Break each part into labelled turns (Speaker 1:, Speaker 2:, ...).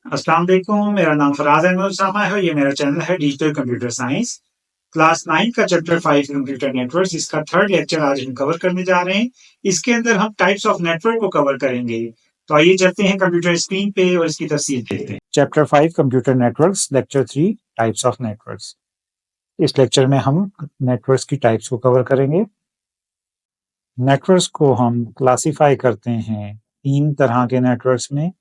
Speaker 1: अस्सलाम वालेकुम, मेरा नाम फराज अहमद उसामा है और ये मेरा चैनल है डिजिटल कंप्यूटर साइंस। क्लास 9 का चैप्टर 5 कंप्यूटर नेटवर्क्स, इसका थर्ड लेक्चर आज हम कवर करने जा रहे हैं। इसके अंदर हम टाइप्स ऑफ नेटवर्क को कवर करेंगे। तो आइए चलते हैं कंप्यूटर स्क्रीन पे और इसकी तफसील देखते हैं। Chapter 5 computer networks, lecture 3 types of networks. इस लेक्चर में हम नेटवर्क्स की टाइप्स को कवर करेंगे। नेटवर्क्स को हम क्लासिफाई करते हैं 3 तरह के नेटवर्क्स में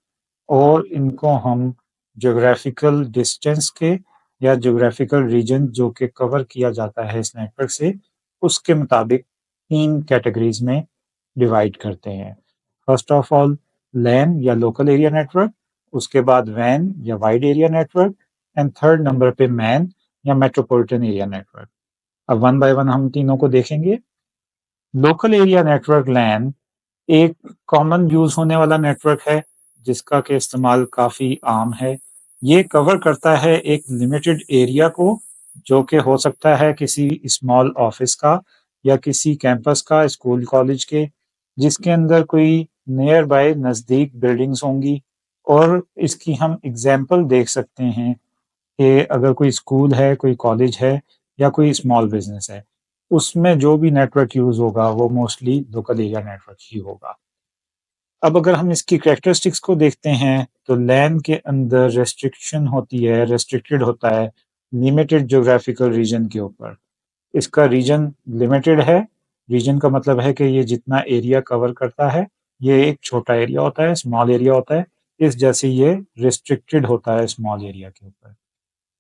Speaker 1: और इनको हम ज्योग्राफिकल डिस्टेंस के या ज्योग्राफिकल रीजन जो कि कवर किया जाता है इस नेटवर्क से, उसके मुताबिक 3 कैटेगरीज में डिवाइड करते हैं। फर्स्ट ऑफ ऑल लैन या लोकल एरिया नेटवर्क, उसके बाद वैन या wide area network and third number पे मैन या मेट्रोपॉलिटन एरिया नेटवर्क। अब वन बाय वन हम तीनों को देखेंगे। लोकल एरिया नेटवर्क लैन एक कॉमन यूज होने वाला नेटवर्क है जिसका के इस्तेमाल काफ़ी आम है। ये कवर करता है एक लिमिटेड एरिया को जो कि हो सकता है किसी स्मॉल ऑफिस का या किसी कैंपस का, स्कूल कॉलेज के, जिसके अंदर कोई नियर बाय नज़दीक बिल्डिंग्स होंगी। और इसकी हम एग्जांपल देख सकते हैं कि अगर कोई स्कूल है, कोई कॉलेज है या कोई स्मॉल बिजनेस है, उसमें जो भी नेटवर्क यूज़ होगा वो मोस्टली लोकल एरिया नेटवर्क ही होगा। अब अगर हम इसकी कैरेक्टरिस्टिक्स को देखते हैं तो लैन के अंदर रेस्ट्रिक्शन होती है, रेस्ट्रिक्टेड होता है लिमिटेड ज्योग्राफिकल रीजन के ऊपर। इसका रीजन लिमिटेड है। रीजन का मतलब है कि ये जितना एरिया कवर करता है ये एक छोटा एरिया होता है, स्मॉल एरिया होता है। इस जैसे ये रिस्ट्रिक्टेड होता है स्मॉल एरिया के ऊपर।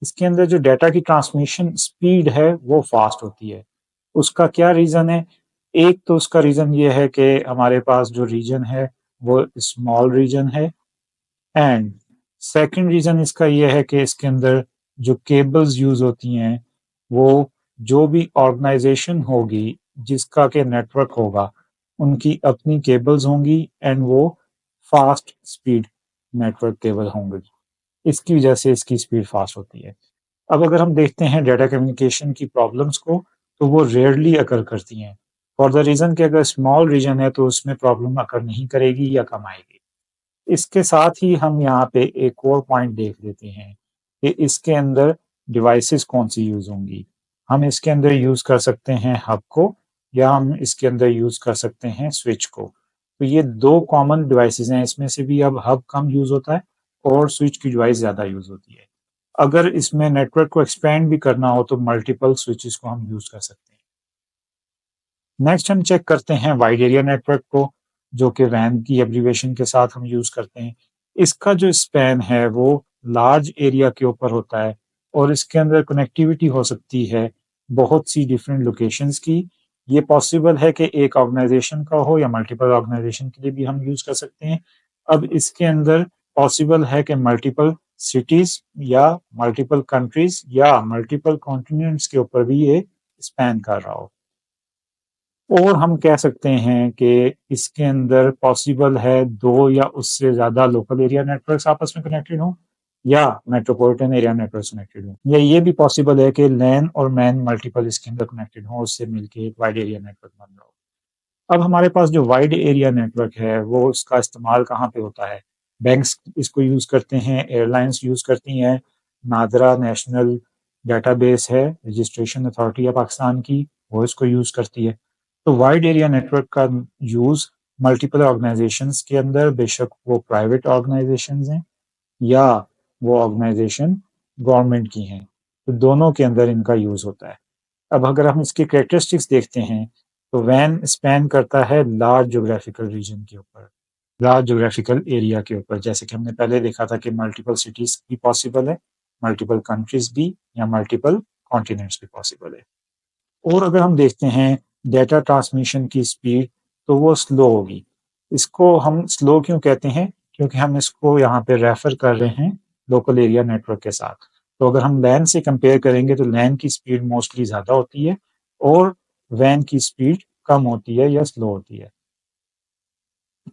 Speaker 1: इसके अंदर जो डाटा की ट्रांसमिशन स्पीड है वो फास्ट होती है। उसका क्या रीज़न है? एक तो उसका रीज़न ये है कि हमारे पास जो रीजन है वो स्मॉल रीजन है एंड सेकंड रीज़न इसका ये है कि इसके अंदर जो केबल्स यूज़ होती हैं वो जो भी ऑर्गेनाइजेशन होगी जिसका के नेटवर्क होगा उनकी अपनी केबल्स होंगी एंड वो फास्ट स्पीड नेटवर्क केबल होंगे। इसकी वजह से इसकी स्पीड फास्ट होती है। अब अगर हम देखते हैं डाटा कम्युनिकेशन की प्रॉब्लम्स को तो वो रेयरली अकर करती हैं फॉर द रीज़न कि अगर स्मॉल रीजन है तो उसमें प्रॉब्लम अकर नहीं करेगी या कम आएगी। इसके साथ ही हम यहाँ पे एक और पॉइंट देख लेते हैं कि इसके अंदर डिवाइसेस कौन सी यूज़ होंगी। हम इसके अंदर यूज़ कर सकते हैं हब को या हम इसके अंदर यूज़ कर सकते हैं स्विच को। तो ये दो कॉमन डिवाइसेस हैं, इसमें से भी अब हब कम यूज़ होता है और स्विच की डिवाइस ज़्यादा यूज़ होती है। अगर इसमें नेटवर्क को एक्सपेंड भी करना हो तो मल्टीपल स्विचेस को हम यूज़ कर सकते हैं। नेक्स्ट हम चेक करते हैं वाइड एरिया नेटवर्क को जो कि वैन की एब्रीवेशन के साथ हम यूज़ करते हैं। इसका जो स्पैन है वो लार्ज एरिया के ऊपर होता है और इसके अंदर कनेक्टिविटी हो सकती है बहुत सी डिफरेंट लोकेशंस की। ये पॉसिबल है कि एक ऑर्गेनाइजेशन का हो या मल्टीपल ऑर्गेनाइजेशन के लिए भी हम यूज़ कर सकते हैं। अब इसके अंदर पॉसिबल है कि मल्टीपल सिटीज़ या मल्टीपल कंट्रीज़ या मल्टीपल कॉन्टिनेंट्स के ऊपर भी ये स्पैन कर रहा हो। और हम कह सकते हैं कि इसके अंदर पॉसिबल है 2 या उससे ज़्यादा लोकल एरिया नेटवर्क्स आपस में कनेक्टेड हों या मेट्रोपॉलिटन एरिया नेटवर्क्स कनेक्टेड हों, या ये भी पॉसिबल है कि लैन और मैन मल्टीपल इसके अंदर कनेक्टेड हों, उससे मिलके एक वाइड एरिया नेटवर्क बन रहा हो। अब हमारे पास जो वाइड एरिया नेटवर्क है वो उसका इस्तेमाल कहाँ पे होता है? बैंक्स इसको यूज़ करते हैं, एयरलाइंस यूज़ करती हैं, नादरा नेशनल डेटाबेस है, रजिस्ट्रेशन अथॉरिटी ऑफ पाकिस्तान की, वो इसको यूज़ करती है। तो वाइड एरिया नेटवर्क का यूज़ मल्टीपल ऑर्गेनाइजेशंस के अंदर, बेशक वो प्राइवेट ऑर्गेनाइजेशंस हैं या वो ऑर्गेनाइजेशन गवर्नमेंट की हैं, तो दोनों के अंदर इनका यूज़ होता है। अब अगर हम इसकी कैरेक्टरिस्टिक्स देखते हैं तो वैन स्पैन करता है लार्ज ज्योग्राफिकल रीजन के ऊपर, लार्ज ज्योग्राफिकल एरिया के ऊपर, जैसे कि हमने पहले देखा था कि मल्टीपल सिटीज़ भी पॉसिबल है, मल्टीपल कंट्रीज़ भी या मल्टीपल कॉन्टिनेंट्स भी पॉसिबल है। और अगर हम देखते हैं डेटा ट्रांसमिशन की स्पीड तो वो स्लो होगी। इसको हम स्लो क्यों कहते हैं? क्योंकि हम इसको यहाँ पे रेफर कर रहे हैं लोकल एरिया नेटवर्क के साथ। तो अगर हम लैन से कंपेयर करेंगे तो लैन की स्पीड मोस्टली ज़्यादा होती है और वैन की स्पीड कम होती है या स्लो होती है।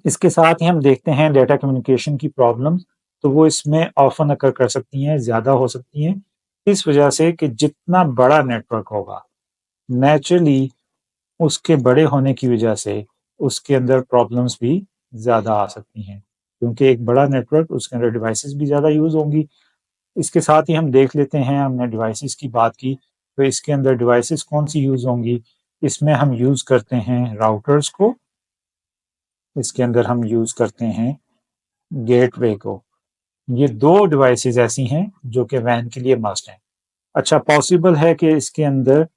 Speaker 1: इसके साथ ही हम देखते हैं डेटा कम्युनिकेशन की प्रॉब्लम्स, तो वो इसमें ऑफन अकर कर सकती हैं, ज़्यादा हो सकती हैं, इस वजह से कि जितना बड़ा नेटवर्क होगा नेचुरली उसके बड़े होने की वजह से उसके अंदर प्रॉब्लम्स भी ज़्यादा आ सकती हैं। क्योंकि एक बड़ा नेटवर्क उसके अंदर डिवाइसेस भी ज़्यादा यूज़ होंगी। इसके साथ ही हम देख लेते हैं, हमने डिवाइसेस की बात की, तो इसके अंदर डिवाइसेस कौन सी यूज़ होंगी। इसमें हम यूज़ करते हैं राउटर्स को, इसके अंदर हम यूज़ करते हैं गेटवे को। ये दो डिवाइसेस ऐसी हैं जो कि वैन के लिए मस्ट हैं। अच्छा, पॉसिबल है कि इसके अंदर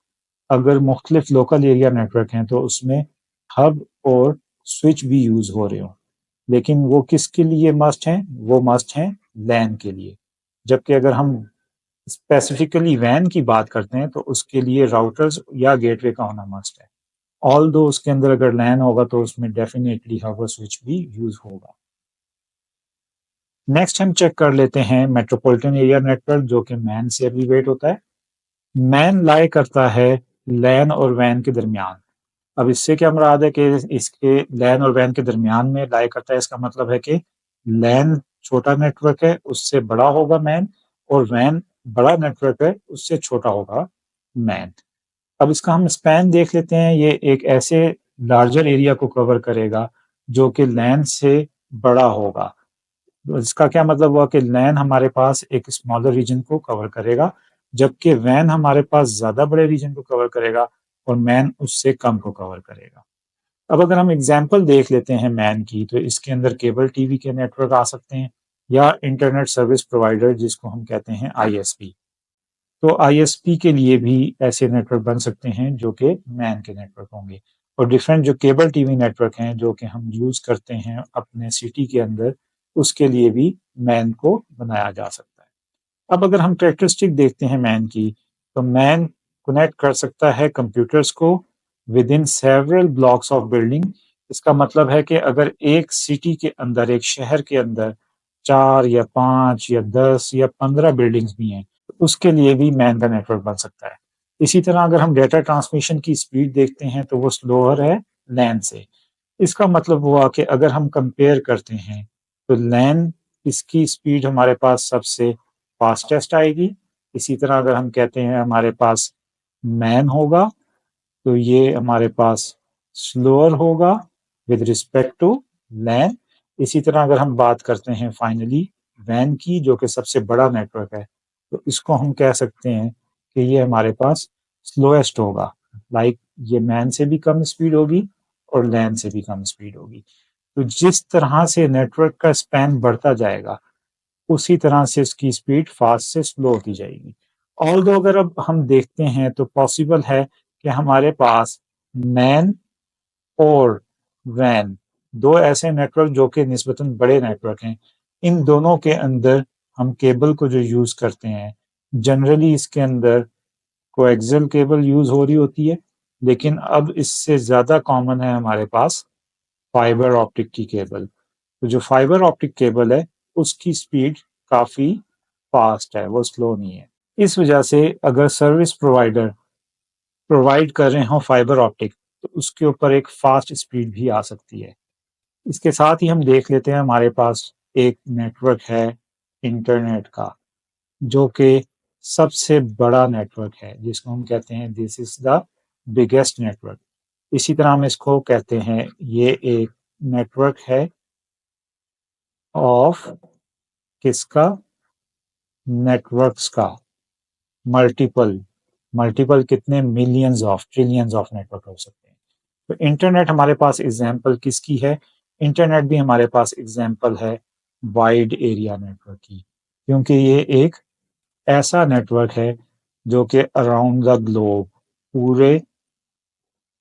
Speaker 1: अगर मुख्तलिफ लोकल एरिया नेटवर्क हैं तो उसमें हब और स्विच भी यूज़ हो रहे हों, लेकिन वो किसके लिए मस्ट हैं? वो मस्ट हैं लैन के लिए। जबकि अगर हम स्पेसिफिकली वैन की बात करते हैं तो उसके लिए राउटर्स या गेटवे का होना मस्ट है। ऑल दो उसके अंदर अगर लैन होगा तो उसमें डेफिनेटली हब और स्विच भी यूज़ होगा। नेक्स्ट हम चेक कर लेते हैं मेट्रोपॉलिटन एरिया नेटवर्क, जो कि मैन से एब्रीवेट होता है। मैन लाई करता है लैन और वैन के दरमियान। अब इससे क्या मुराद है कि इसके लैन और वैन के दरमियान में लाई करता है, इसका मतलब है कि लैन छोटा नेटवर्क है, उससे बड़ा होगा मैन, और वैन बड़ा नेटवर्क है, उससे छोटा होगा मैन। अब इसका हम स्पैन देख लेते हैं। ये एक ऐसे लार्जर एरिया को कवर करेगा जो कि लैन से बड़ा होगा। इसका क्या मतलब हुआ कि लैन हमारे पास एक स्मॉलर रीजन को कवर करेगा, जबकि वैन हमारे पास ज्यादा बड़े रीजन को कवर करेगा और मैन उससे कम को कवर करेगा। अब अगर हम एग्जांपल देख लेते हैं मैन की, तो इसके अंदर केबल टीवी के नेटवर्क आ सकते हैं या इंटरनेट सर्विस प्रोवाइडर जिसको हम कहते हैं आईएसपी। तो आईएसपी के लिए भी ऐसे नेटवर्क बन सकते हैं जो कि मैन के नेटवर्क होंगे। और डिफरेंट जो केबल टीवी नेटवर्क हैं जो कि हम यूज करते हैं अपने सिटी के अंदर, उसके लिए भी मैन को बनाया जा सकता है। अब अगर हम कैरेक्टरिस्टिक देखते हैं मैन की, तो मैन कनेक्ट कर सकता है कंप्यूटर्स को with in several blocks of building. इसका मतलब है कि अगर एक सिटी के अंदर, एक शहर के अंदर 4 या 5 या 10 या 15 बिल्डिंग्स भी हैं, तो उसके लिए भी मैन का नेटवर्क बन सकता है। इसी तरह अगर हम डेटा ट्रांसमिशन की स्पीड देखते हैं तो वो स्लोअर है लैन से। इसका मतलब हुआ कि अगर हम कंपेयर करते हैं तो लैन, इसकी स्पीड हमारे पास सबसे फास्टेस्ट आएगी। इसी तरह अगर हम कहते हैं हमारे पास मैन होगा तो ये हमारे पास स्लोअर होगा विद रिस्पेक्ट टू लैन। इसी तरह अगर हम बात करते हैं फाइनली वैन की, जो कि सबसे बड़ा नेटवर्क है, तो इसको हम कह सकते हैं कि ये हमारे पास स्लोएस्ट होगा। लाइक ये मैन से भी कम स्पीड होगी और लैन से भी कम स्पीड होगी। तो जिस तरह से नेटवर्क का स्पैन बढ़ता जाएगा उसी तरह से इसकी स्पीड फास्ट से स्लो होती जाएगी। ऑल्दो अगर अब हम देखते हैं तो पॉसिबल है कि हमारे पास मैन और वैन, दो ऐसे नेटवर्क जो कि निस्बतन बड़े नेटवर्क हैं, इन दोनों के अंदर हम केबल को जो यूज़ करते हैं, जनरली इसके अंदर कोएक्सियल केबल यूज़ हो रही होती है, लेकिन अब इससे ज़्यादा कॉमन है हमारे पास फाइबर ऑप्टिक की केबल। तो जो फाइबर ऑप्टिक केबल है उसकी स्पीड काफ़ी फास्ट है, वो स्लो नहीं है। इस वजह से अगर सर्विस प्रोवाइडर प्रोवाइड कर रहे हो फाइबर ऑप्टिक, तो उसके ऊपर एक फास्ट स्पीड भी आ सकती है। इसके साथ ही हम देख लेते हैं हमारे पास एक नेटवर्क है इंटरनेट का, जो कि सबसे बड़ा नेटवर्क है, जिसको हम कहते हैं this is the biggest network. इसी तरह हम इसको कहते हैं ये एक नेटवर्क है ऑफ किसका? नेटवर्क्स का। मल्टीपल मल्टीपल कितने? Millions of, trillions of network हो सकते हैं। तो इंटरनेट हमारे पास एग्जाम्पल किसकी है? इंटरनेट भी हमारे पास एग्जाम्पल है वाइड एरिया नेटवर्क की, क्योंकि ये एक ऐसा नेटवर्क है जो कि अराउंड द ग्लोब, पूरे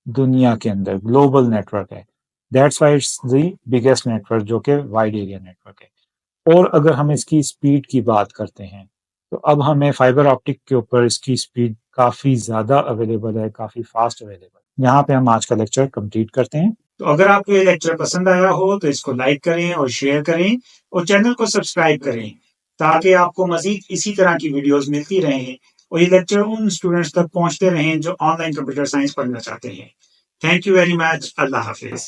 Speaker 1: दुनिया के अंदर ग्लोबल नेटवर्क है। That's why it's the biggest network, जो कि वाइड एरिया नेटवर्क है। और अगर हम इसकी स्पीड की बात करते हैं तो अब हमें फाइबर ऑप्टिक के ऊपर इसकी स्पीड काफ़ी ज़्यादा अवेलेबल है, काफ़ी फास्ट अवेलेबल। यहाँ पे हम आज का लेक्चर कंप्लीट करते हैं। तो अगर आपको ये लेक्चर पसंद आया हो तो इसको लाइक करें और शेयर करें और चैनल को सब्सक्राइब करें, ताकि आपको मजीद इसी तरह की वीडियोस मिलती रहें और ये लेक्चर उन स्टूडेंट्स तक पहुंचते रहें जो ऑनलाइन कंप्यूटर साइंस पढ़ना चाहते हैं। Thank you very much. Allah Hafiz.